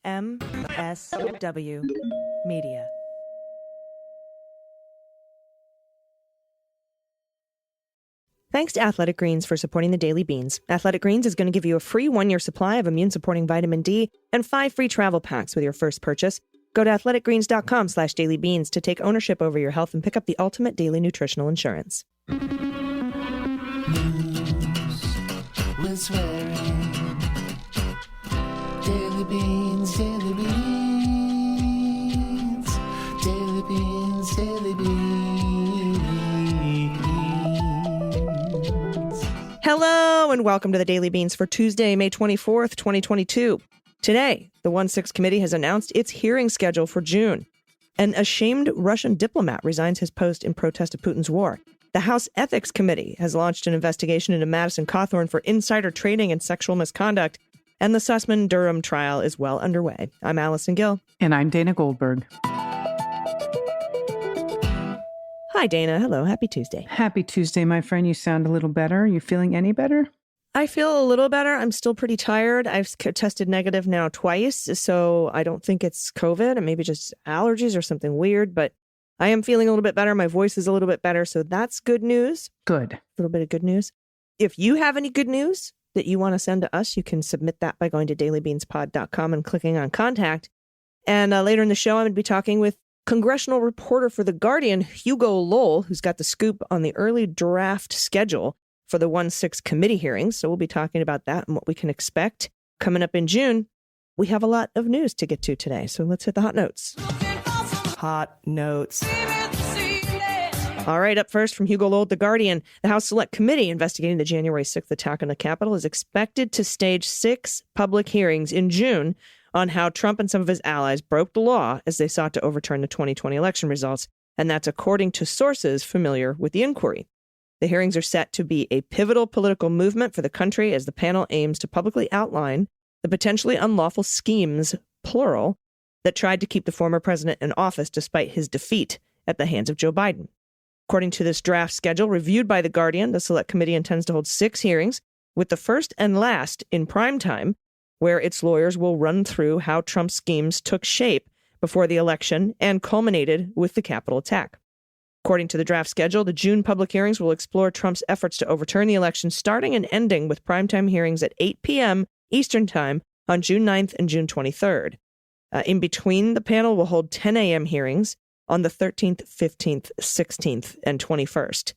MSW Media. Thanks to Athletic Greens for supporting the Daily Beans. Athletic Greens is going to give you a free 1-year supply of immune-supporting vitamin D and 5 free travel packs with your first purchase. Go to athleticgreens.com/dailybeans to take ownership over your health and pick up the ultimate daily nutritional insurance. News with swearing. Daily Beans, Daily Beans. Daily Beans, Daily Beans. Hello and welcome to the Daily Beans for Tuesday, May 24th, 2022. Today, the 1-6 committee has announced its hearing schedule for June. An ashamed Russian diplomat resigns his post in protest of Putin's war. The House Ethics Committee has launched an investigation into Madison Cawthorn for insider trading and sexual misconduct. And the Sussman Durham trial is well underway. I'm Allison Gill. And I'm Dana Goldberg. Hi, Dana. Hello. Happy Tuesday. Happy Tuesday, my friend. You sound a little better. Are you feeling any better? I feel a little better. I'm still pretty tired. I've tested negative now twice, so I don't think it's COVID. It may be just allergies or something weird, but I am feeling a little bit better. My voice is a little bit better, so that's good news. Good. A little bit of good news. If you have any good news that you want to send to us, you can submit that by going to dailybeanspod.com and clicking on contact. And later in the show, I'm going to be talking with congressional reporter for The Guardian, Hugo Lowell, who's got the scoop on the early draft schedule for the 1-6 committee hearings. So we'll be talking about that and what we can expect coming up in June. We have a lot of news to get to today, so let's hit the hot notes. Hot notes. All right, up first from Hugo Lowell, The Guardian. The House Select Committee investigating the January 6th attack on the Capitol is expected to stage 6 public hearings in June on how Trump and some of his allies broke the law as they sought to overturn the 2020 election results, and that's according to sources familiar with the inquiry. The hearings are set to be a pivotal political movement for the country as the panel aims to publicly outline the potentially unlawful schemes, plural, that tried to keep the former president in office despite his defeat at the hands of Joe Biden. According to this draft schedule reviewed by The Guardian, the Select Committee intends to hold 6 hearings, with the first and last in prime time, where its lawyers will run through how Trump's schemes took shape before the election and culminated with the Capitol attack. According to the draft schedule, the June public hearings will explore Trump's efforts to overturn the election, starting and ending with primetime hearings at 8 p.m. Eastern Time on June 9th and June 23rd. In between, the panel will hold 10 a.m. hearings on the 13th, 15th, 16th, and 21st.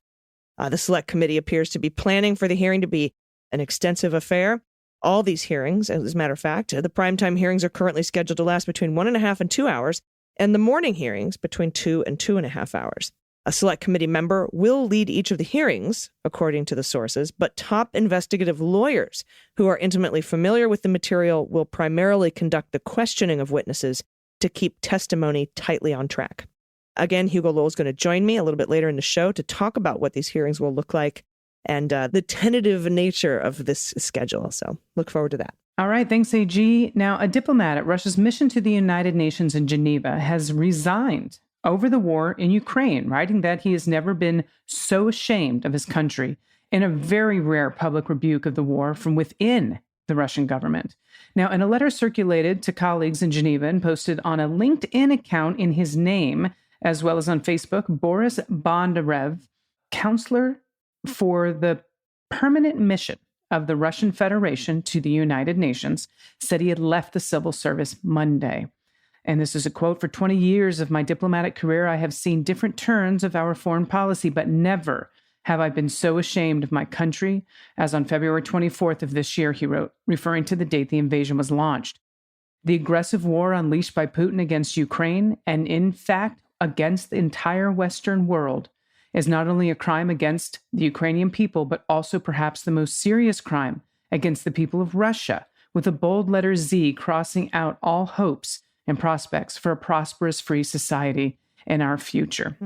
The Select Committee appears to be planning for the hearing to be an extensive affair. All these hearings, as a matter of fact, the primetime hearings are currently scheduled to last between 1.5 and 2 hours, and the morning hearings between 2 and 2.5 hours. A Select Committee member will lead each of the hearings, according to the sources, but top investigative lawyers who are intimately familiar with the material will primarily conduct the questioning of witnesses to keep testimony tightly on track. Again, Hugo Lowell is going to join me a little bit later in the show to talk about what these hearings will look like and the tentative nature of this schedule. So look forward to that. All right. Thanks, AG. Now, a diplomat at Russia's mission to the United Nations in Geneva has resigned over the war in Ukraine, writing that he has never been so ashamed of his country, in a very rare public rebuke of the war from within the Russian government. Now, in a letter circulated to colleagues in Geneva and posted on a LinkedIn account in his name, as well as on Facebook, Boris Bondarev, counselor for the permanent mission of the Russian Federation to the United Nations, said he had left the civil service Monday. And this is a quote: "For 20 years of my diplomatic career, I have seen different turns of our foreign policy, but never have I been so ashamed of my country as on February 24th of this year," he wrote, referring to the date the invasion was launched. The aggressive war unleashed by Putin against Ukraine, and in fact against the entire Western world, is not only a crime against the Ukrainian people, but also perhaps the most serious crime against the people of Russia, with a bold letter Z crossing out all hopes and prospects for a prosperous, free society in our future.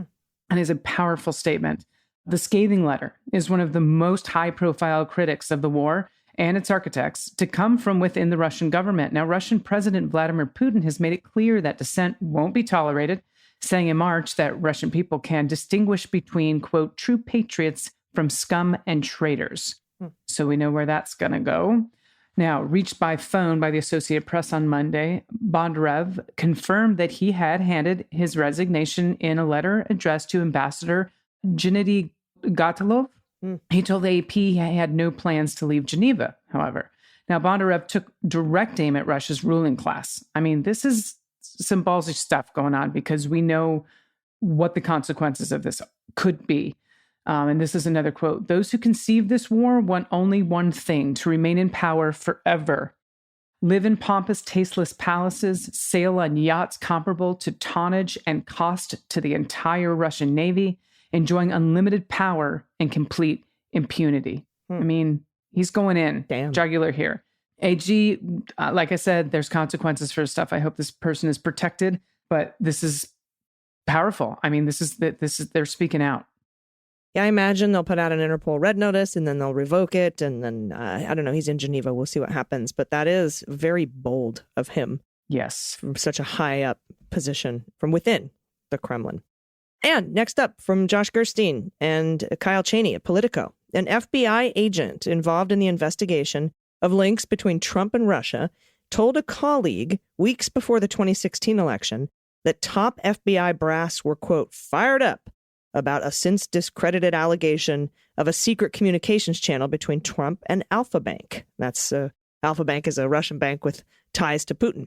And is a powerful statement. The scathing letter is one of the most high-profile critics of the war and its architects to come from within the Russian government. Now, Russian President Vladimir Putin has made it clear that dissent won't be tolerated, saying in March that Russian people can distinguish between, quote, true patriots from scum and traitors. So we know where that's going to go. Now, reached by phone by the Associated Press on Monday, Bondarev confirmed that he had handed his resignation in a letter addressed to Ambassador Gennady Gatilov. He told AP he had no plans to leave Geneva, however. Now, Bondarev took direct aim at Russia's ruling class. I mean, this is some ballsy stuff going on because we know what the consequences of this could be. And this is another quote. "Those who conceive this war want only one thing, to remain in power forever. Live in pompous, tasteless palaces, sail on yachts comparable to tonnage and cost to the entire Russian Navy, enjoying unlimited power and complete impunity." I mean, he's going in jugular here. AG, like I said, there's consequences for stuff. I hope this person is protected, but this is powerful. I mean, this is they're speaking out. Yeah, I imagine they'll put out an Interpol red notice and then they'll revoke it. And then, I don't know, he's in Geneva. We'll see what happens. But that is very bold of him. Yes. From such a high up position from within the Kremlin. And next up from Josh Gerstein and Kyle Cheney at Politico, an FBI agent involved in the investigation of links between Trump and Russia told a colleague weeks before the 2016 election that top FBI brass were, quote, fired up about a since discredited allegation of a secret communications channel between Trump and Alfa Bank. That's Alfa Bank is a Russian bank with ties to Putin.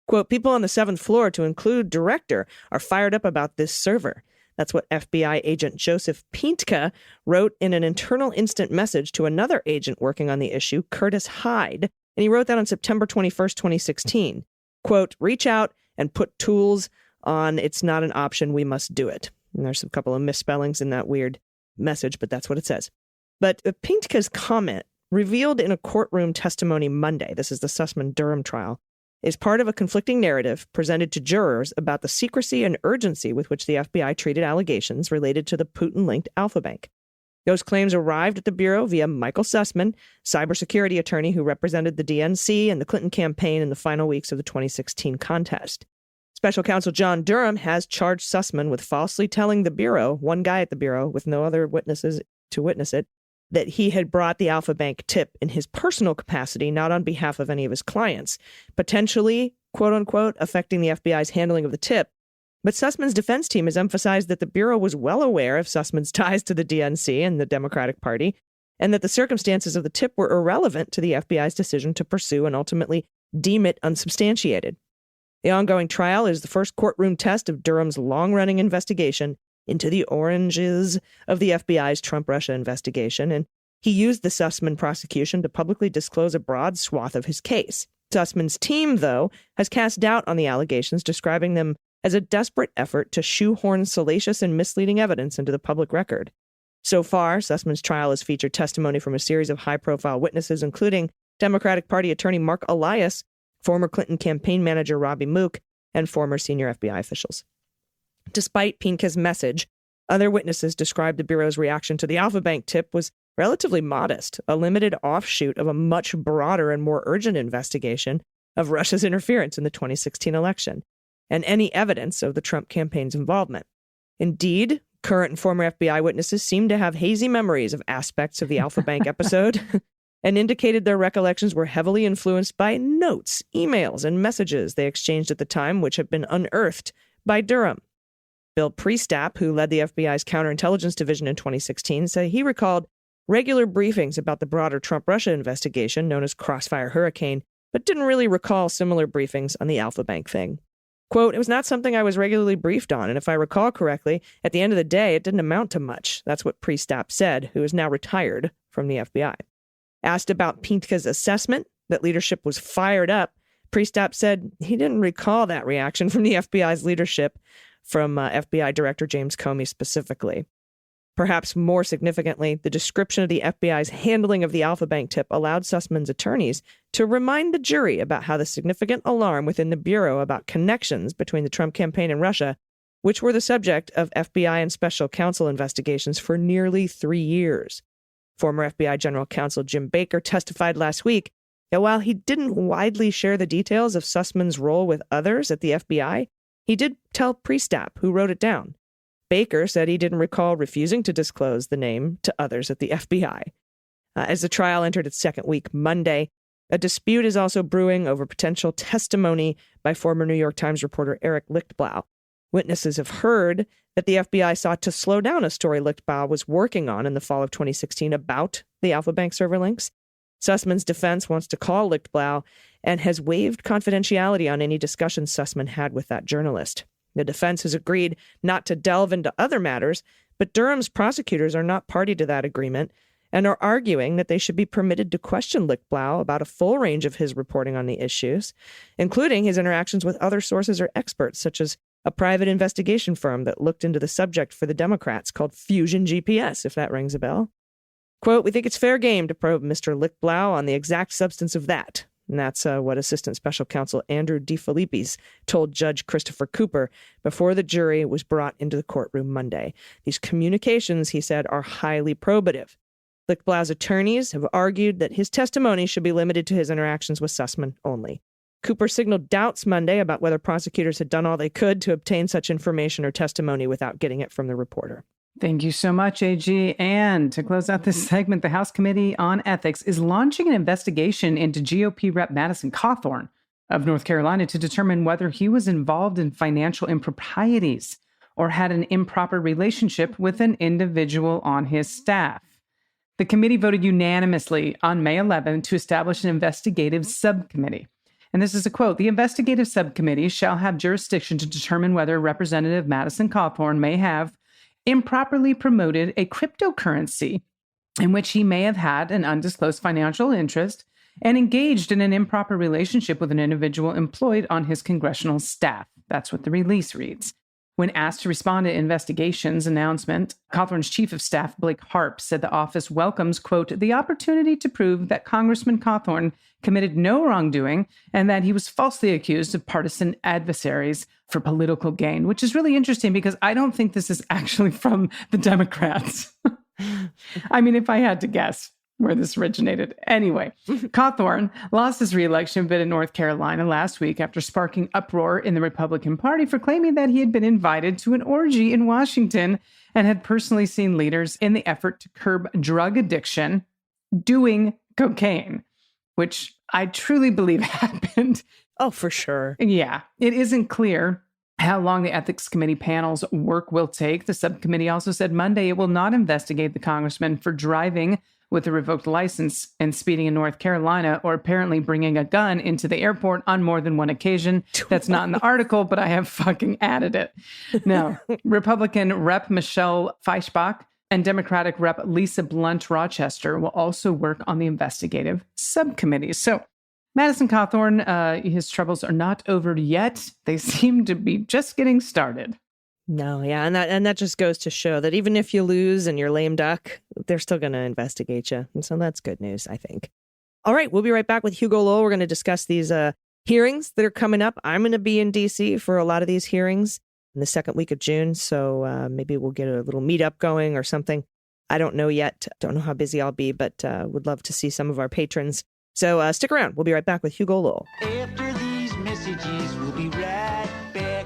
Quote, "People on the 7th floor, to include director, are fired up about this server." That's what FBI agent Joseph Pintka wrote in an internal instant message to another agent working on the issue, Curtis Hyde. And he wrote that on September 21st, 2016. Quote, "Reach out and put tools on. It's not an option. We must do it." And there's a couple of misspellings in that weird message, but that's what it says. But Pintka's comment, revealed in a courtroom testimony Monday, this is the Sussman Durham trial, is part of a conflicting narrative presented to jurors about the secrecy and urgency with which the FBI treated allegations related to the Putin-linked Alfa Bank. Those claims arrived at the Bureau via Michael Sussman, cybersecurity attorney who represented the DNC and the Clinton campaign in the final weeks of the 2016 contest. Special counsel John Durham has charged Sussman with falsely telling the Bureau, one guy at the Bureau with no other witnesses to witness it, that he had brought the Alfa Bank tip in his personal capacity, not on behalf of any of his clients, potentially, quote unquote, affecting the FBI's handling of the tip. But Sussman's defense team has emphasized that the Bureau was well aware of Sussman's ties to the DNC and the Democratic Party, and that the circumstances of the tip were irrelevant to the FBI's decision to pursue and ultimately deem it unsubstantiated. The ongoing trial is the first courtroom test of Durham's long-running investigation into the oranges of the FBI's Trump-Russia investigation, and he used the Sussman prosecution to publicly disclose a broad swath of his case. Sussman's team, though, has cast doubt on the allegations, describing them as a desperate effort to shoehorn salacious and misleading evidence into the public record. So far, Sussman's trial has featured testimony from a series of high-profile witnesses, including Democratic Party attorney Mark Elias, former Clinton campaign manager Robbie Mook, and former senior FBI officials. Despite Pintka's message, other witnesses described the Bureau's reaction to the Alfa Bank tip was relatively modest, a limited offshoot of a much broader and more urgent investigation of Russia's interference in the 2016 election, and any evidence of the Trump campaign's involvement. Indeed, current and former FBI witnesses seem to have hazy memories of aspects of the Alfa Bank episode, and indicated their recollections were heavily influenced by notes, emails, and messages they exchanged at the time, which have been unearthed by Durham. Bill Priestap, who led the FBI's counterintelligence division in 2016, said he recalled regular briefings about the broader Trump-Russia investigation, known as Crossfire Hurricane, but didn't really recall similar briefings on the Alfa Bank thing. Quote, "It was not something I was regularly briefed on, and if I recall correctly, at the end of the day, it didn't amount to much." That's what Priestap said, who is now retired from the FBI. Asked about Pintka's assessment that leadership was fired up, Priestap said he didn't recall that reaction from the FBI's leadership, from FBI Director James Comey specifically. Perhaps more significantly, the description of the FBI's handling of the Alfa Bank tip allowed Sussman's attorneys to remind the jury about how the significant alarm within the Bureau about connections between the Trump campaign and Russia, which were the subject of FBI and special counsel investigations for nearly 3 years. Former FBI General Counsel Jim Baker testified last week that while he didn't widely share the details of Sussman's role with others at the FBI, he did tell Priestap, who wrote it down. Baker said he didn't recall refusing to disclose the name to others at the FBI. As the trial entered its second week Monday, A dispute is also brewing over potential testimony by former New York Times reporter Eric Lichtblau. Witnesses have heard that the FBI sought to slow down a story Lichtblau was working on in the fall of 2016 about the Alpha Bank server links. Sussman's defense wants to call Lichtblau and has waived confidentiality on any discussions Sussman had with that journalist. The defense has agreed not to delve into other matters, but Durham's prosecutors are not party to that agreement and are arguing that they should be permitted to question Lichtblau about a full range of his reporting on the issues, including his interactions with other sources or experts, such as a private investigation firm that looked into the subject for the Democrats called Fusion GPS, if that rings a bell. Quote, "We think it's fair game to probe Mr. Lichtblau on the exact substance of that." And that's what Assistant Special Counsel Andrew DeFilippis told Judge Christopher Cooper before the jury was brought into the courtroom Monday. These communications, he said, are highly probative. Lichtblau's attorneys have argued that his testimony should be limited to his interactions with Sussman only. Cooper signaled doubts Monday about whether prosecutors had done all they could to obtain such information or testimony without getting it from the reporter. Thank you so much, AG. And to close out this segment, the House Committee on Ethics is launching an investigation into GOP Rep. Madison Cawthorn of North Carolina to determine whether he was involved in financial improprieties or had an improper relationship with an individual on his staff. The committee voted unanimously on May 11 to establish an investigative subcommittee. And this is a quote: "The investigative subcommittee shall have jurisdiction to determine whether Representative Madison Cawthorn may have improperly promoted a cryptocurrency in which he may have had an undisclosed financial interest and engaged in an improper relationship with an individual employed on his congressional staff." That's what the release reads. When asked to respond to investigation's announcement, Cawthorn's chief of staff, Blake Harp, said the office welcomes, quote, "the opportunity to prove that Congressman Cawthorn committed no wrongdoing and that he was falsely accused of partisan adversaries for political gain," which is really interesting because I don't think this is actually from the Democrats. I mean, if I had to guess where this originated. Anyway, Cawthorn lost his re-election bid in North Carolina last week after sparking uproar in the Republican Party for claiming that he had been invited to an orgy in Washington and had personally seen leaders in the effort to curb drug addiction doing cocaine, which I truly believe happened. Oh, for sure. Yeah, it isn't clear how long the Ethics Committee panel's work will take. The subcommittee also said Monday it will not investigate the congressman for driving with a revoked license and speeding in North Carolina, or apparently bringing a gun into the airport on more than one occasion. That's not in the article, but I have fucking added it. Now, Republican Rep. Michelle Feischbach and Democratic Rep. Lisa Blunt Rochester will also work on the investigative subcommittee. So Madison Cawthorn, his troubles are not over yet. They seem to be just getting started. No, yeah, and that just goes to show that even if you lose and you're lame duck, they're still going to investigate you. And so that's good news, I think. All right, we'll be right back with Hugo Lowell. We're going to discuss these hearings that are coming up. I'm going to be in D.C. for a lot of these hearings in the second week of June, so maybe we'll get a little meetup going or something. I don't know yet. Don't know how busy I'll be, but would love to see some of our patrons. So stick around. We'll be right back with Hugo Lowell. After these messages, we'll be right back.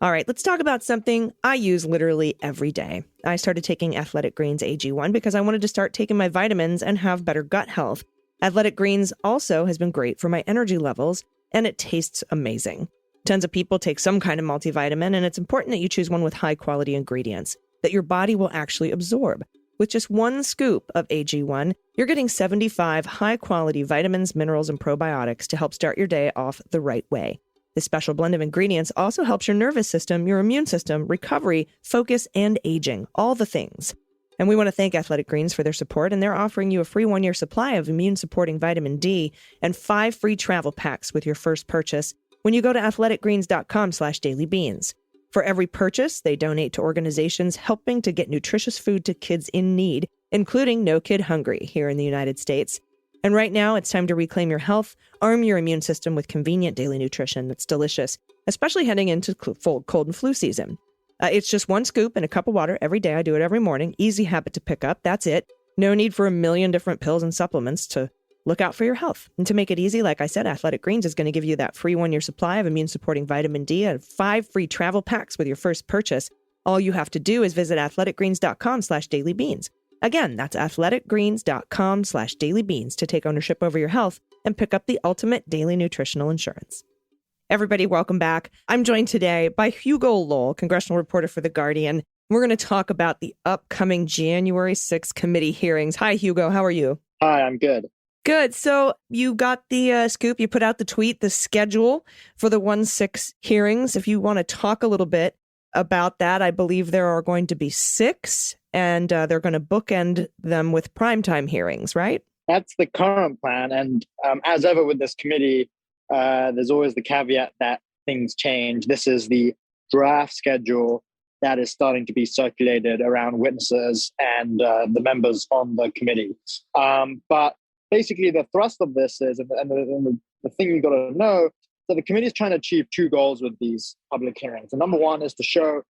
All right, let's talk about something I use literally every day. I started taking Athletic Greens AG1 because I wanted to start taking my vitamins and have better gut health. Athletic Greens also has been great for my energy levels, and it tastes amazing. Tons of people take some kind of multivitamin, and it's important that you choose one with high-quality ingredients that your body will actually absorb. With just one scoop of AG1, you're getting 75 high-quality vitamins, minerals, and probiotics to help start your day off the right way. This special blend of ingredients also helps your nervous system, your immune system, recovery, focus, and aging. All the things. And we want to thank Athletic Greens for their support, and they're offering you a free 1-year supply of immune-supporting vitamin D and 5 free travel packs with your first purchase when you go to athleticgreens.com/dailybeans. For every purchase, they donate to organizations helping to get nutritious food to kids in need, including No Kid Hungry here in the United States. And right now, it's time to reclaim your health, arm your immune system with convenient daily nutrition that's delicious, especially heading into cold and flu season. It's just one scoop in a cup of water every day. I do it every morning. Easy habit to pick up. That's it. No need for a million different pills and supplements to look out for your health. And to make it easy, like I said, Athletic Greens is going to give you that free 1-year supply of immune-supporting vitamin D and 5 free travel packs with your first purchase. All you have to do is visit athleticgreens.com/dailybeans. Again, that's athleticgreens.com/dailybeans to take ownership over your health and pick up the ultimate daily nutritional insurance. Everybody, welcome back. I'm joined today by Hugo Lowell, congressional reporter for The Guardian. We're going to talk about the upcoming January 6th committee hearings. Hi, Hugo. How are you? Hi, I'm good. Good. So you got the scoop. You put out the tweet, the schedule for the 1/6 hearings. If you want to talk a little bit about that, I believe there are going to be 6, and they're going to bookend them with primetime hearings, right? That's the current plan. And as ever with this committee, there's always the caveat that things change. This is the draft schedule that is starting to be circulated around witnesses and the members on the committee. But basically, the thrust of this is, and the thing you got to know, so the committee is trying to achieve 2 goals with these public hearings. And number one is to show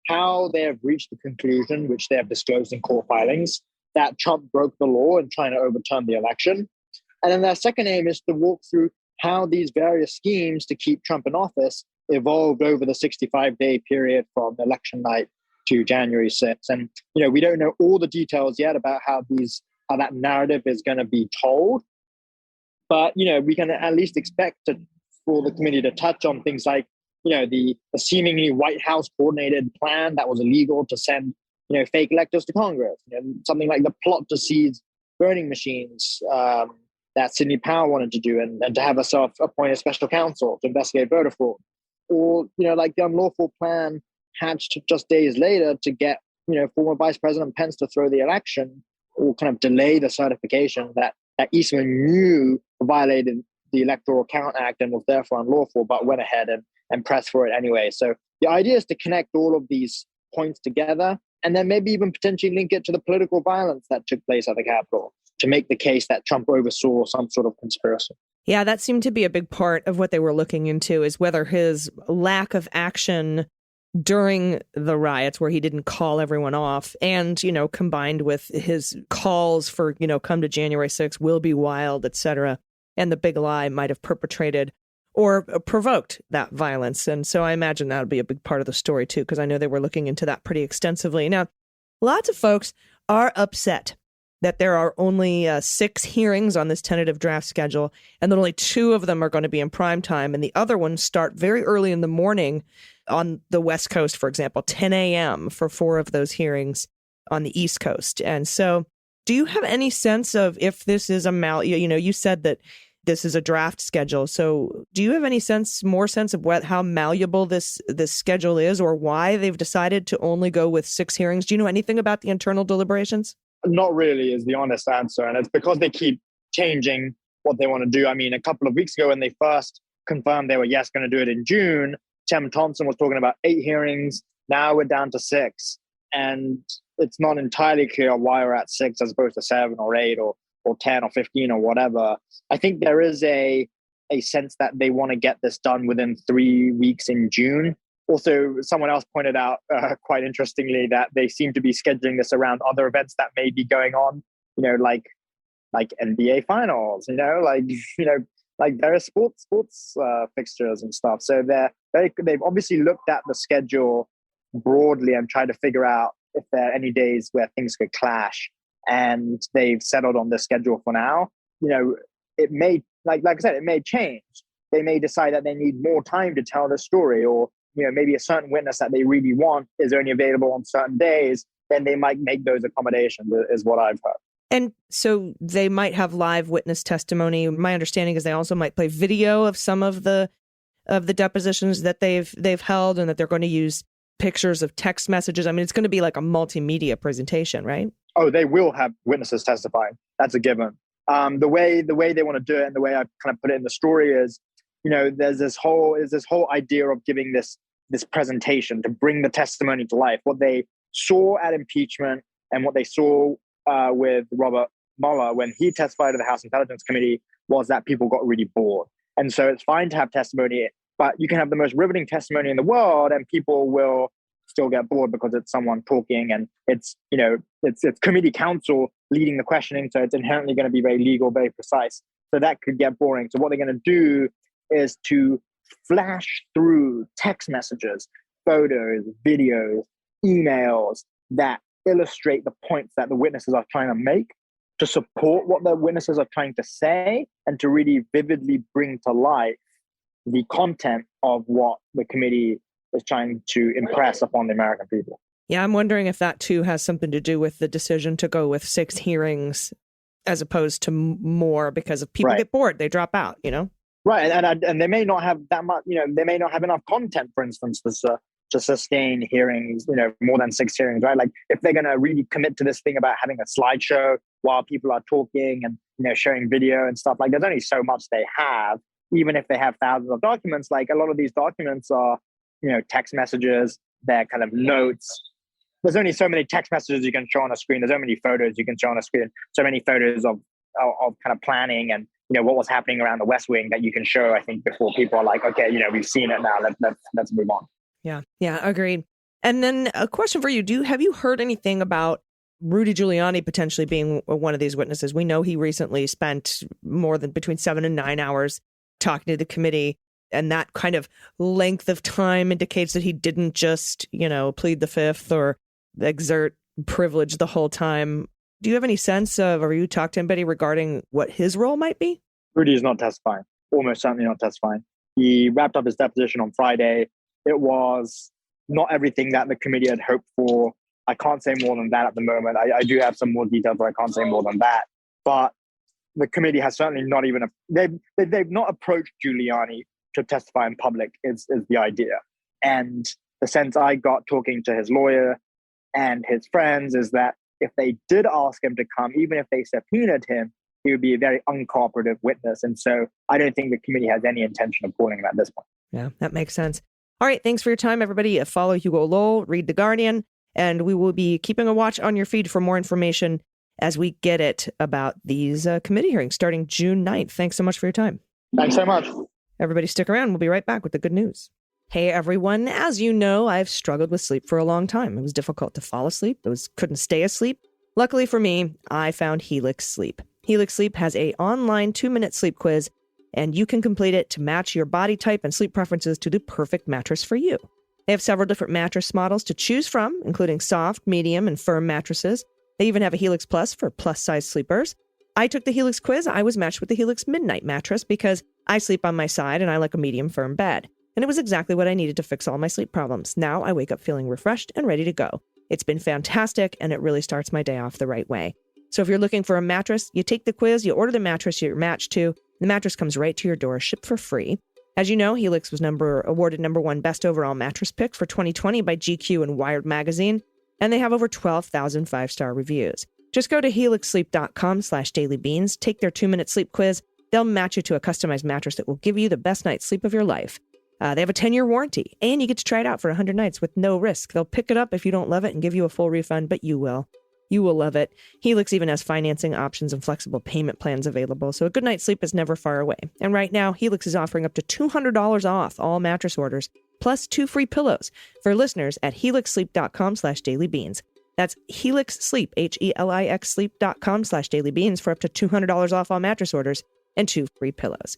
how they have reached the conclusion, which they have disclosed in court filings, that Trump broke the law in trying to overturn the election. And then their second aim is to walk through how these various schemes to keep Trump in office evolved over the 65-day period from election night to January 6th. And, we don't know all the details yet about how that narrative is going to be told. But, we can at least expect for the committee to touch on things like, the seemingly White House coordinated plan that was illegal to send, fake electors to Congress. Something like the plot to seize voting machines that Sidney Powell wanted to do, and to have herself appoint a special counsel to investigate voter fraud. Or, like the unlawful plan hatched just days later to get, former Vice President Pence to throw the election or kind of delay the certification that Eastman knew violated the Electoral Count Act and was therefore unlawful, but went ahead and pressed for it anyway. So the idea is to connect all of these points together and then maybe even potentially link it to the political violence that took place at the Capitol to make the case that Trump oversaw some sort of conspiracy. Yeah, that seemed to be a big part of what they were looking into, is whether his lack of action during the riots, where he didn't call everyone off, and, combined with his calls for, come to January 6th, will be wild, etc., and the big lie might have perpetrated or provoked that violence. And so I imagine that would be a big part of the story, too, because I know they were looking into that pretty extensively. Now, lots of folks are upset that there are only 6 hearings on this tentative draft schedule, and that only 2 of them are going to be in prime time, and the other ones start very early in the morning on the West Coast, for example, 10 a.m. for 4 of those hearings on the East Coast. And so do you have any sense of if this is you said that this is a draft schedule. So do you have any more sense of how malleable this schedule is, or why they've decided to only go with 6 hearings? Do you know anything about the internal deliberations? Not really is the honest answer. And it's because they keep changing what they want to do. I mean, a couple of weeks ago when they first confirmed they were, going to do it in June, Tim Thompson was talking about 8 hearings. Now we're down to 6. And it's not entirely clear why we're at 6 as opposed to 7 or 8 or 10 or 15 or whatever. I think there is a sense that they want to get this done within 3 weeks in June. Also, someone else pointed out quite interestingly that they seem to be scheduling this around other events that may be going on, like NBA finals, like various sports fixtures and stuff. So they've obviously looked at the schedule broadly and tried to figure out if there are any days where things could clash. And they've settled on the schedule for now. It may, like I said, it may change. They may decide that they need more time to tell the story, or maybe a certain witness that they really want is only available on certain days. Then they might make those accommodations, is what I've heard. And so they might have live witness testimony. My understanding is they also might play video of some of the depositions that they've held, and that they're going to use pictures of text messages. I mean, it's going to be like a multimedia presentation, right? Oh, they will have witnesses testifying. That's a given. The way they want to do it, and the way I kind of put it in the story is, there's this whole idea of giving this presentation to bring the testimony to life. What they saw at impeachment and what they saw with Robert Mueller when he testified to the House Intelligence Committee was that people got really bored. And so it's fine to have testimony, but you can have the most riveting testimony in the world and people will still get bored because it's someone talking and it's committee counsel leading the questioning. So it's inherently going to be very legal, very precise. So that could get boring. So what they're going to do is to flash through text messages, photos, videos, emails that illustrate the points that the witnesses are trying to make, to support what the witnesses are trying to say, and to really vividly bring to life the content of what the committee is trying to impress upon the American people. Yeah, I'm wondering if that too has something to do with the decision to go with 6 hearings as opposed to more, because if people get bored, they drop out, Right, and they may not have that much, they may not have enough content, for instance, to sustain hearings, more than 6 hearings, right? Like if they're going to really commit to this thing about having a slideshow while people are talking and, showing video and stuff, like there's only so much they have, even if they have thousands of documents. Like a lot of these documents are, text messages, they're kind of notes. There's only so many text messages you can show on a screen. There's so many photos you can show on a screen, so many photos of kind of planning and, what was happening around the West Wing that you can show, I think, before people are like, okay, we've seen it now, let's move on. Yeah, agreed. And then a question for you. Have you heard anything about Rudy Giuliani potentially being one of these witnesses? We know he recently spent more than between 7 and 9 hours talking to the committee, and that kind of length of time indicates that he didn't just, plead the fifth or exert privilege the whole time. Do you have any sense of, or you talked to anybody regarding what his role might be? Rudy is not testifying, almost certainly not testifying. He wrapped up his deposition on Friday. It was not everything that the committee had hoped for. I can't say more than that at the moment. I do have some more details, but I can't say more than that. But the committee has certainly not even, they've not approached Giuliani to testify in public is the idea. And the sense I got talking to his lawyer and his friends is that if they did ask him to come, even if they subpoenaed him, he would be a very uncooperative witness. And so I don't think the committee has any intention of calling him at this point. Yeah, that makes sense. All right. Thanks for your time, everybody. Follow Hugo Lowell, read The Guardian, and we will be keeping a watch on your feed for more information as we get it about these committee hearings starting June 9th. Thanks so much for your time. Thanks so much. Everybody stick around. We'll be right back with the good news. Hey, everyone. As you know, I've struggled with sleep for a long time. It was difficult to fall asleep. Couldn't stay asleep. Luckily for me, I found Helix Sleep. Helix Sleep has an online 2-minute sleep quiz, and you can complete it to match your body type and sleep preferences to the perfect mattress for you. They have several different mattress models to choose from, including soft, medium, and firm mattresses. They even have a Helix Plus for plus-size sleepers. I took the Helix quiz. I was matched with the Helix Midnight mattress because I sleep on my side and I like a medium firm bed. And it was exactly what I needed to fix all my sleep problems. Now I wake up feeling refreshed and ready to go. It's been fantastic, and it really starts my day off the right way. So if you're looking for a mattress, you take the quiz, you order the mattress you're matched to. The mattress comes right to your door, shipped for free. As you know, Helix was awarded #1 best overall mattress pick for 2020 by GQ and Wired magazine, and they have over 12,000 5-star reviews. Just go to helixsleep.com/dailybeans, take their 2-minute sleep quiz. They'll match you to a customized mattress that will give you the best night's sleep of your life. They have a 10-year warranty, and you get to try it out for 100 nights with no risk. They'll pick it up if you don't love it and give you a full refund, but you will. You will love it. Helix even has financing options and flexible payment plans available, so a good night's sleep is never far away. And right now, Helix is offering up to $200 off all mattress orders, plus 2 free pillows for listeners at helixsleep.com/dailybeans. That's Helix Sleep, HELIX sleep.com/dailybeans for up to $200 off all mattress orders and 2 free pillows.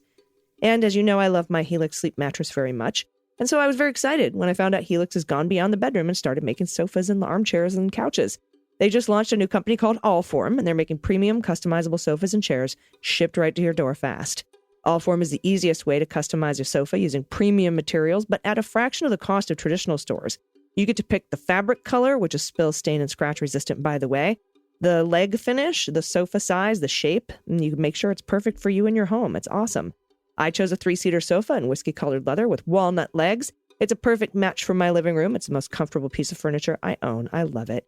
And as you know, I love my Helix Sleep mattress very much. And so I was very excited when I found out Helix has gone beyond the bedroom and started making sofas and armchairs and couches. They just launched a new company called Allform, and they're making premium customizable sofas and chairs shipped right to your door fast. Allform is the easiest way to customize a sofa using premium materials, but at a fraction of the cost of traditional stores. You get to pick the fabric color, which is spill, stain, and scratch resistant, by the way, the leg finish, the sofa size, the shape, and you can make sure it's perfect for you and your home. It's awesome. I chose a 3-seater sofa in whiskey-colored leather with walnut legs. It's a perfect match for my living room. It's the most comfortable piece of furniture I own. I love it.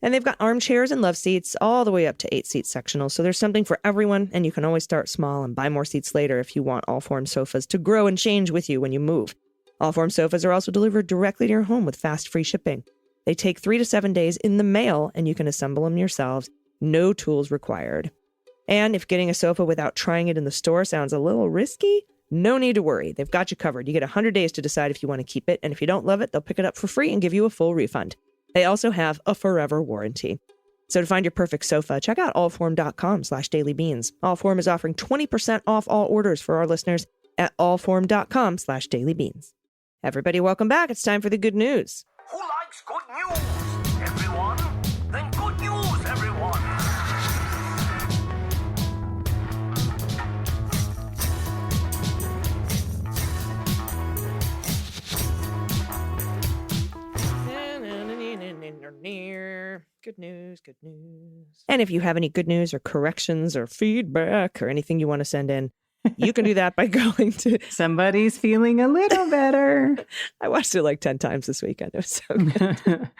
And they've got armchairs and love seats all the way up to 8-seat sectionals. So there's something for everyone, and you can always start small and buy more seats later if you want Allform sofas to grow and change with you when you move. Allform sofas are also delivered directly to your home with fast, free shipping. They take 3 to 7 days in the mail, and you can assemble them yourselves. No tools required. And if getting a sofa without trying it in the store sounds a little risky, no need to worry. They've got you covered. You get 100 days to decide if you want to keep it, and if you don't love it, they'll pick it up for free and give you a full refund. They also have a forever warranty. So to find your perfect sofa, check out allform.com/dailybeans. Allform is offering 20% off all orders for our listeners at allform.com/dailybeans. Everybody, welcome back. It's time for the good news. Who likes good news? Everyone? Then here. Good news, good news. And if you have any good news or corrections or feedback or anything you want to send in, you can do that by going to... Somebody's feeling a little better. I watched it like 10 times this weekend. It was so good.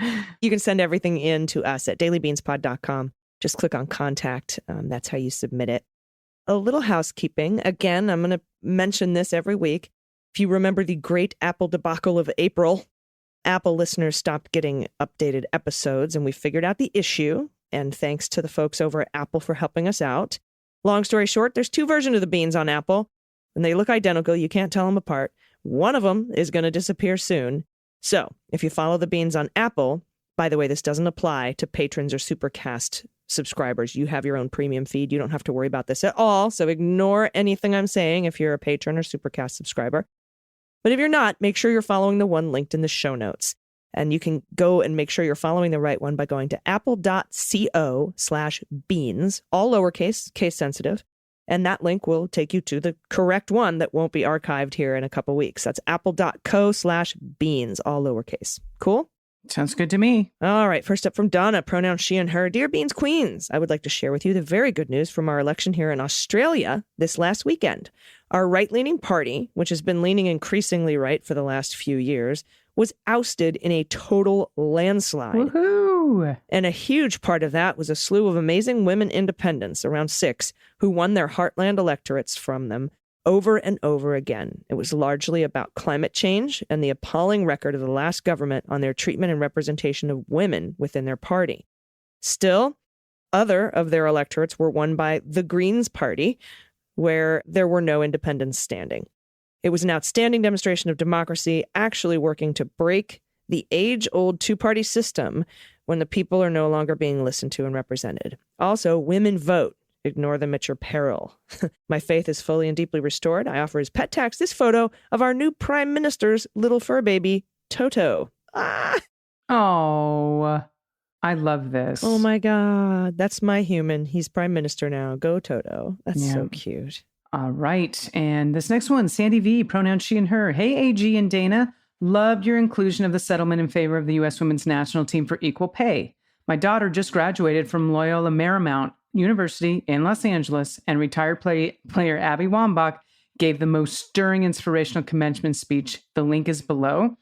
You can send everything in to us at dailybeanspod.com. Just click on contact. That's how you submit it. A little housekeeping. Again, I'm going to mention this every week. If you remember the great Apple debacle of April, Apple listeners stopped getting updated episodes, and we figured out the issue. And thanks to the folks over at Apple for helping us out. Long story short, there's 2 versions of the beans on Apple, and they look identical. You can't tell them apart. One of them is going to disappear soon. So if you follow the beans on Apple, by the way, this doesn't apply to patrons or Supercast subscribers. You have your own premium feed. You don't have to worry about this at all. So ignore anything I'm saying if you're a patron or Supercast subscriber. But if you're not, make sure you're following the one linked in the show notes. And you can go and make sure you're following the right one by going to apple.co/beans, all lowercase, case sensitive. And that link will take you to the correct one that won't be archived here in a couple weeks. That's apple.co/beans, all lowercase. Cool? Sounds good to me. All right. First up from Donna, pronouns she and her. Dear Beans Queens, I would like to share with you the very good news from our election here in Australia this last weekend. Our right-leaning party, which has been leaning increasingly right for the last few years, was ousted in a total landslide. Woohoo! And a huge part of that was a slew of amazing women independents, around 6, who won their heartland electorates from them over and over again. It was largely about climate change and the appalling record of the last government on their treatment and representation of women within their party. Still, other of their electorates were won by the Greens Party, where there were no independents standing. It was an outstanding demonstration of democracy, actually working to break the age-old 2-party system when the people are no longer being listened to and represented. Also, women vote. Ignore them at your peril. My faith is fully and deeply restored. I offer as pet tax this photo of our new prime minister's little fur baby, Toto. Ah! Oh, I love this. Oh my God. That's my human. He's prime minister now. Go Toto. That's so cute. All right. And this next one, Sandy V, pronouns she and her. Hey, AG and Dana. Loved your inclusion of the settlement in favor of the U.S. women's national team for equal pay. My daughter just graduated from Loyola Marymount University in Los Angeles, and retired player Abby Wambach gave the most stirring inspirational commencement speech. The link is below.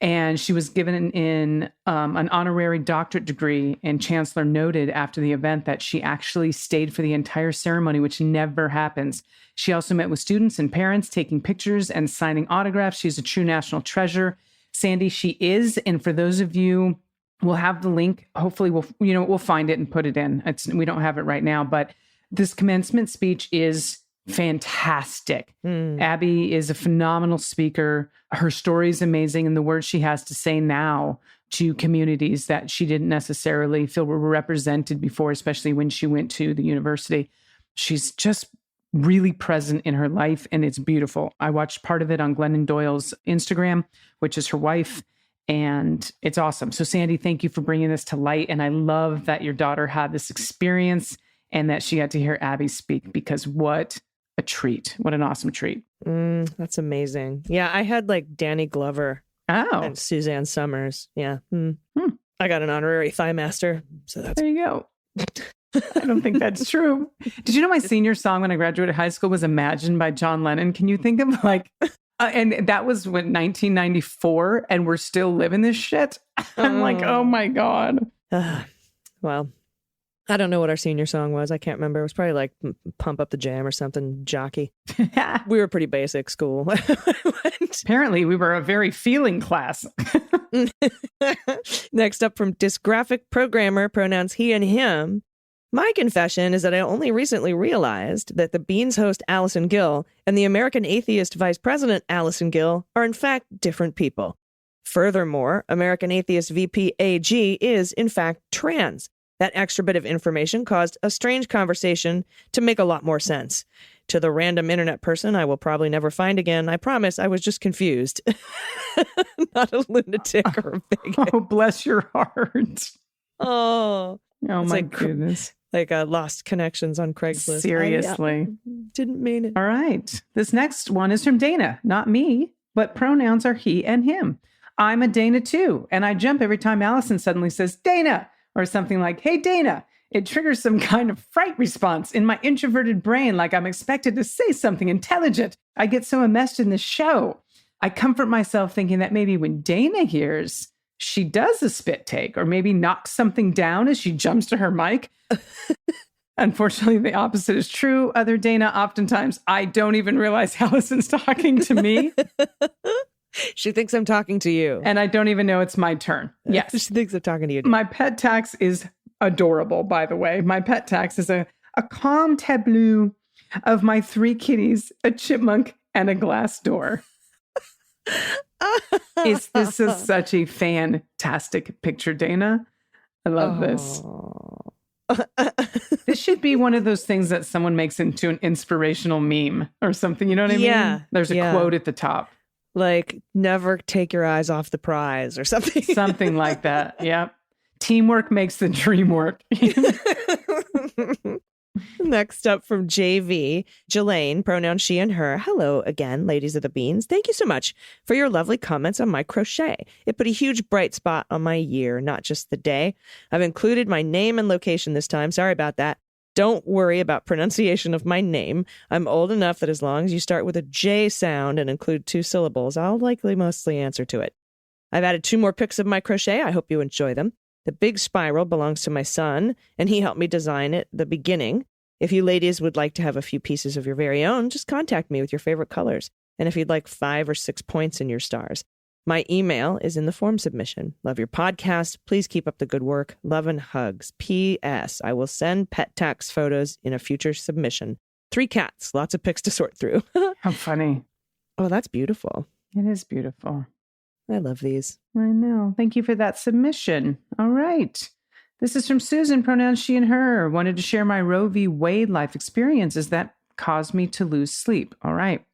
And she was given an honorary doctorate degree, and Chancellor noted after the event that she actually stayed for the entire ceremony, which never happens. She also met with students and parents, taking pictures and signing autographs. She's a true national treasure. Sandy, she is. And for those of you, we'll have the link. Hopefully we'll find it and put it in. We don't have it right now, but this commencement speech is fantastic. Abby is a phenomenal speaker. Her story is amazing, and the words she has to say now to communities that she didn't necessarily feel were represented before, especially when she went to the university. She's just really present in her life, and it's beautiful. I watched part of it on Glennon Doyle's Instagram, which is her wife, and it's awesome. So Sandy, thank you for bringing this to light, and I love that your daughter had this experience and that she got to hear Abby speak, because what a treat. What an awesome treat. That's amazing. Yeah, I had like Danny Glover and Suzanne Summers. Yeah. I got an honorary thigh master. So that's... There you go. I don't think that's true. Did you know my senior song when I graduated high school was Imagine by John Lennon? Can you think of like... and that was when 1994, and we're still living this shit. I'm like, oh my God. Well, I don't know what our senior song was. I can't remember. It was probably like Pump Up the Jam or something, Jockey. We were pretty basic school. Apparently, we were a very feeling class. Next up from Dysgraphic Programmer, pronouns he and him. My confession is that I only recently realized that the Beans host Allison Gill and the American Atheist Vice President Allison Gill are in fact different people. Furthermore, American Atheist VP AG is in fact trans. That extra bit of information caused a strange conversation to make a lot more sense. To the random internet person I will probably never find again, I promise I was just confused. Not a lunatic or a bigot. Oh, bless your heart. Oh my goodness. Like lost connections on Craigslist. Seriously. Didn't mean it. All right. This next one is from Dana. Not me, but pronouns are he and him. I'm a Dana too, and I jump every time Allison suddenly says, Dana, Or something like, hey, Dana, it triggers some kind of fright response in my introverted brain, like I'm expected to say something intelligent. I get so enmeshed in the show. I comfort myself thinking that maybe when Dana hears, she does a spit take or maybe knocks something down as she jumps to her mic. Unfortunately, the opposite is true. Other Dana, oftentimes, I don't even realize Allison's talking to me. She thinks I'm talking to you. And I don't even know it's my turn. Yes. She thinks I'm talking to you. My pet tax is adorable, by the way. My pet tax is a calm tableau of my 3 kitties, a chipmunk, and a glass door. This is such a fantastic picture, Dana. I love this. This should be one of those things that someone makes into an inspirational meme or something. You know what I mean? There's a quote at the top. Like, never take your eyes off the prize or something. Something like that. Yep. Teamwork makes the dream work. Next up from JV, Jelaine, pronoun she and her. Hello again, ladies of the beans. Thank you so much for your lovely comments on my crochet. It put a huge bright spot on my year, not just the day. I've included my name and location this time. Sorry about that. Don't worry about pronunciation of my name. I'm old enough that as long as you start with a J sound and include 2 syllables, I'll likely mostly answer to it. I've added 2 more pics of my crochet. I hope you enjoy them. The big spiral belongs to my son, and he helped me design it at the beginning. If you ladies would like to have a few pieces of your very own, just contact me with your favorite colors. And if you'd like 5 or 6 points in your stars, my email is in the form submission. Love your podcast. Please keep up the good work. Love and hugs. P.S. I will send pet tax photos in a future submission. 3 cats. Lots of pics to sort through. How funny. Oh, that's beautiful. It is beautiful. I love these. I know. Thank you for that submission. All right. This is from Susan, pronouns she and her. Wanted to share my Roe v. Wade life experiences that caused me to lose sleep. All right.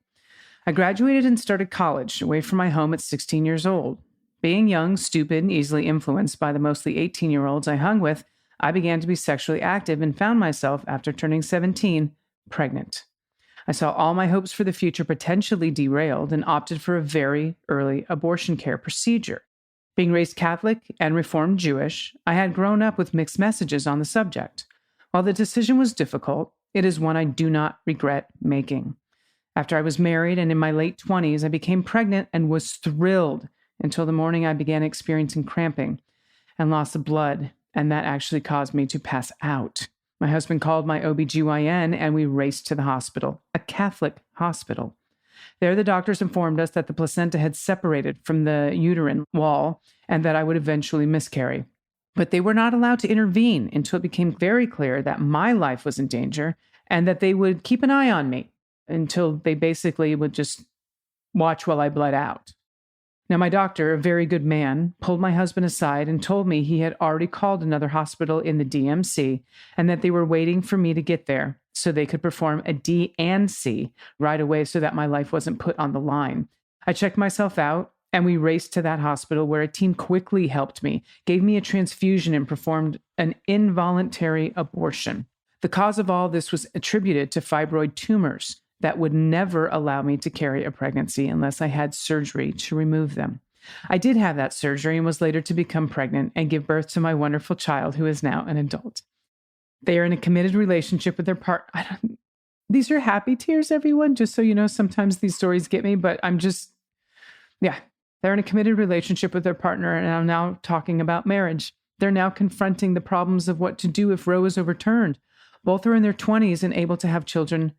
I graduated and started college away from my home at 16 years old. Being young, stupid, and easily influenced by the mostly 18-year-olds I hung with, I began to be sexually active and found myself, after turning 17, pregnant. I saw all my hopes for the future potentially derailed and opted for a very early abortion care procedure. Being raised Catholic and Reformed Jewish, I had grown up with mixed messages on the subject. While the decision was difficult, it is one I do not regret making. After I was married and in my late 20s, I became pregnant and was thrilled until the morning I began experiencing cramping and loss of blood, and that actually caused me to pass out. My husband called my OBGYN and we raced to the hospital, a Catholic hospital. There, the doctors informed us that the placenta had separated from the uterine wall and that I would eventually miscarry. But they were not allowed to intervene until it became very clear that my life was in danger and that they would keep an eye on me until they basically would just watch while I bled out. Now, my doctor, a very good man, pulled my husband aside and told me he had already called another hospital in the DMC and that they were waiting for me to get there so they could perform a D&C right away so that my life wasn't put on the line. I checked myself out and we raced to that hospital where a team quickly helped me, gave me a transfusion, and performed an involuntary abortion. The cause of all this was attributed to fibroid tumors that would never allow me to carry a pregnancy unless I had surgery to remove them. I did have that surgery and was later to become pregnant and give birth to my wonderful child, who is now an adult. They are in a committed relationship with their partner. These are happy tears, everyone, just so you know. Sometimes these stories get me, but they're in a committed relationship with their partner, and I'm now talking about marriage. They're now confronting the problems of what to do if Roe is overturned. Both are in their 20s and able to have children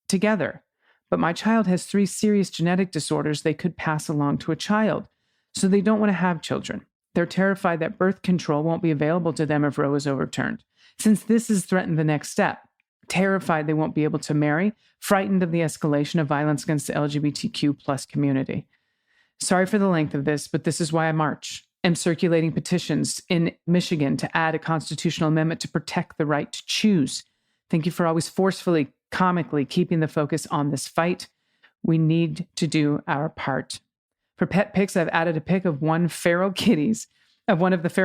together. But my child has 3 serious genetic disorders they could pass along to a child. So they don't want to have children. They're terrified that birth control won't be available to them if Roe is overturned, since this has threatened the next step. Terrified they won't be able to marry, frightened of the escalation of violence against the LGBTQ plus community. Sorry for the length of this, but this is why I march. I'm circulating petitions in Michigan to add a constitutional amendment to protect the right to choose. Thank you for always forcefully, comically keeping the focus on this fight. We need to do our part. For pet pics, I've added a pic of one of the feral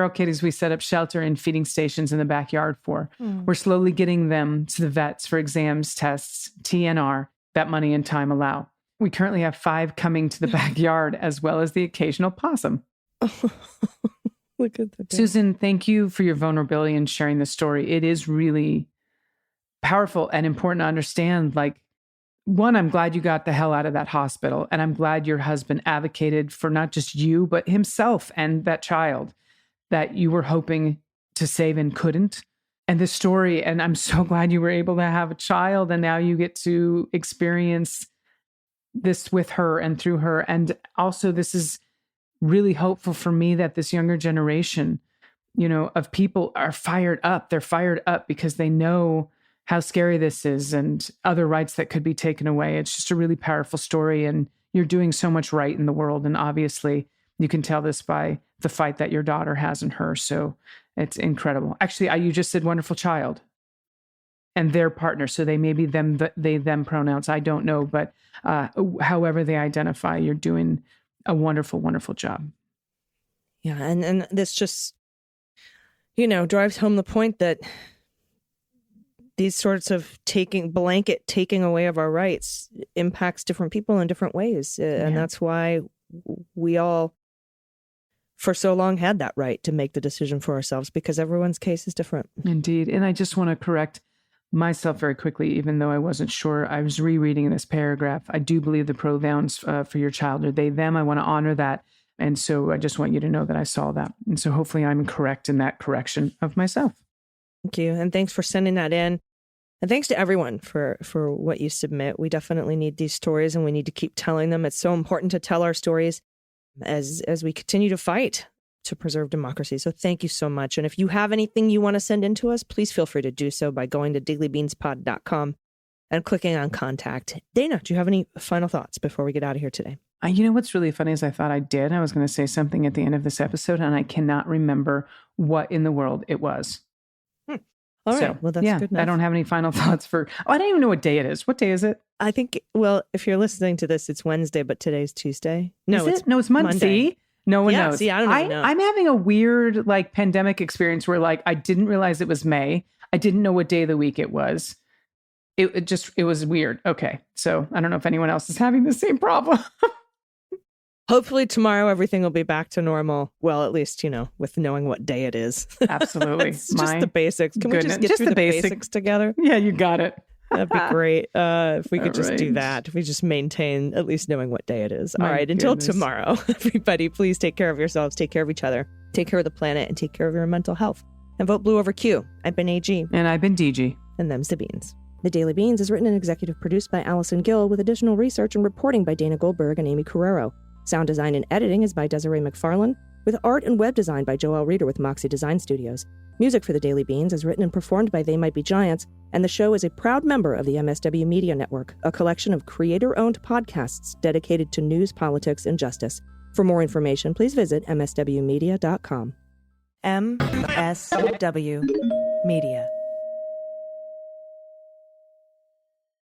kitties we set up shelter and feeding stations in the backyard for. We're slowly getting them to the vets for exams, tests, TNR, that money and time allow. We currently have 5 coming to the backyard, as well as the occasional possum. Look at that. Susan, thank you for your vulnerability and sharing this story. It is really powerful and important to understand. Like, one, I'm glad you got the hell out of that hospital. And I'm glad your husband advocated for not just you, but himself and that child that you were hoping to save and couldn't. And this story, and I'm so glad you were able to have a child, and now you get to experience this with her and through her. And also, this is really hopeful for me that this younger generation, of people are fired up. They're fired up because they know how scary this is and other rights that could be taken away. It's just a really powerful story, and you're doing so much right in the world. And obviously, you can tell this by the fight that your daughter has in her. So it's incredible. Actually, you just said wonderful child and their partner. So they may be them, they, them pronouns. I don't know, but however they identify, you're doing a wonderful, wonderful job. Yeah. And this just, drives home the point that these sorts of blanket taking away of our rights impacts different people in different ways. And that's why we all, for so long, had that right to make the decision for ourselves, because everyone's case is different. Indeed. And I just want to correct myself very quickly, even though I wasn't sure. I was rereading this paragraph. I do believe the pronouns for your child are they, them. I want to honor that. And so I just want you to know that I saw that. And so hopefully I'm correct in that correction of myself. Thank you. And thanks for sending that in. And thanks to everyone for what you submit. We definitely need these stories, and we need to keep telling them. It's so important to tell our stories as we continue to fight to preserve democracy. So thank you so much. And if you have anything you want to send in to us, please feel free to do so by going to dailybeanspod.com and clicking on contact. Dana, do you have any final thoughts before we get out of here today? What's really funny is I thought I did. I was going to say something at the end of this episode, and I cannot remember what in the world it was. All right. Well, that's good enough. I don't have any final thoughts I don't even know what day it is. What day is it? I think, if you're listening to this, it's Wednesday, but today's Tuesday. No, it's Monday. See? No one knows. See, I don't even know. I'm having a weird pandemic experience where I didn't realize it was May. I didn't know what day of the week it was. It was weird. Okay. So I don't know if anyone else is having the same problem. Hopefully tomorrow everything will be back to normal. Well, at least, with knowing what day it is. Absolutely. It's just the basics. Can we just get through the basics together? Yeah, you got it. That'd be great if we could just do that. If we just maintain at least knowing what day it is. All right. Until tomorrow, everybody, please take care of yourselves. Take care of each other. Take care of the planet, and take care of your mental health. And vote blue over Q. I've been AG. And I've been DG. And them's the beans. The Daily Beans is written and executive produced by Allison Gill, with additional research and reporting by Dana Goldberg and Aimee Carrero. Sound design and editing is by Desiree McFarlane, with art and web design by Joelle Reeder with Moxie Design Studios. Music for The Daily Beans is written and performed by They Might Be Giants, and the show is a proud member of the MSW Media Network, a collection of creator-owned podcasts dedicated to news, politics, and justice. For more information, please visit mswmedia.com. MSW Media.